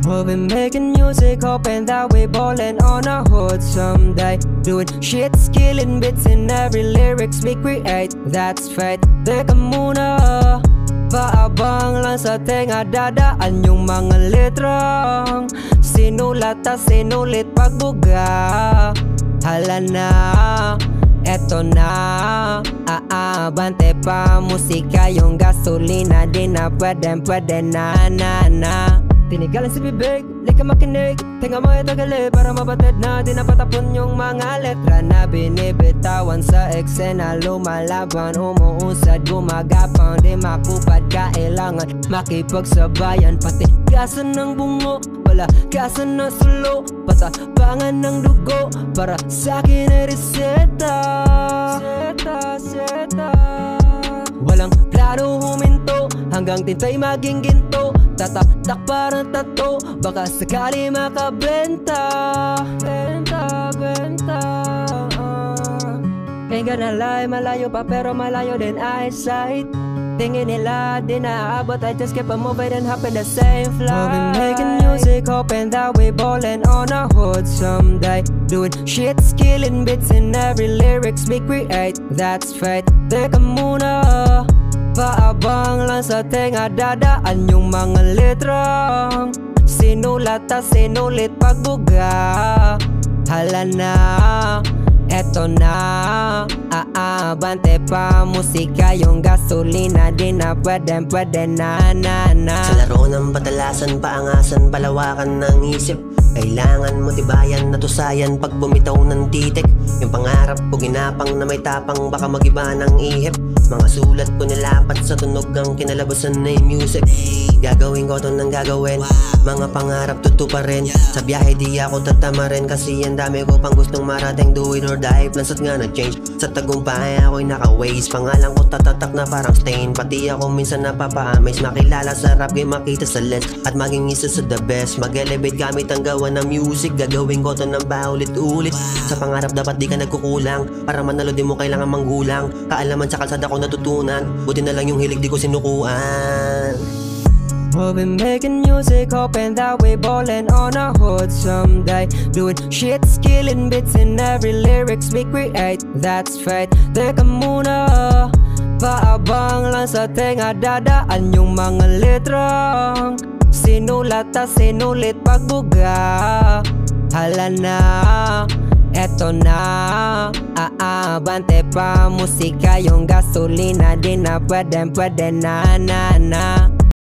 We'll be making music, hoping that we ballin' on a hood someday. Doing shit, skillin' bits in every lyrics we create. That's fate. Teka muna, paabang lang sa tenga, dadaan yung mga litrang sinulat at sinulit pagbuga. Hala na, eto na, aabante pa musika, yung gasolina di na pwede na. Tinigalan si bibig, di ka makinig, tinga mo itagali para mabatid na di napatapon yung mga letra na binibitawan sa eksena. Lumalaban, umuusad, gumagapang, di makupad, kailangan makipagsabayan. Pati gasan ng bungo, wala gasan ng sulo, patapangan ng dugo para sa'kin ay reseta. Seta. Walang plano huminto, hanggang tintay maging ginto. Tatatak parang tato, baka sakali makabenta. Benta. Ain't gonna lie, malayo pa pero malayo din eyesight. Tingin nila di naaabot, I just keep on moving and hop in the same flight. We'll be making music, hoping that we ballin' on a hood someday. Doing shit, skillin' bits in every lyrics we create. That's fate. Teka muna, paabang lang sa tenga, dadaan yung mga litrang sinulat at sinulit pagbuga. Hala na, eto na, aabante pa musika, yung gasolina di na pwede na. Sa laro ng patalasan, paangasan, palawakan ng isip. Kailangan mo tibayan, natusayan pag bumitaw ng titik. Yung pangarap ko ginapang na may tapang, baka magiba ng ihip. Mga sulat ko nilapat sa tunog, ang kinalabasan na yung music. Gagawin ko to nang gagawin, mga pangarap tutuparin. Sa biyahe di ako tatamarin, kasi ang dami ko pang gustong marating. Do it or die, plans at nga nag-change. Sa tagumpay ako'y naka-waste, pangalan ko tatatak na parang stain. Pati ako minsan napapa-amaze, makilala sa rap game, makita sa lens, at maging isa sa the best. Mag-elevate gamit ang gawa ng music, gagawin ko to ng paulit-ulit. Sa pangarap dapat di ka nagkukulang, para manalo di mo kailangan manggulang. Kaalaman sa kalsada ko natutunan, buti na lang yung hilig di ko sinukuan. We'll be making music, hoping that we ballin' on a hood someday. Doing shit, skillin' bits in every lyrics we create. That's fate. Teka muna, paabang lang sa tenga, dadaan yung mga litrang sinulat at sinulit pagbuga. Hala na, eto na, aabante pa musika, yung gasolina di na pwede na.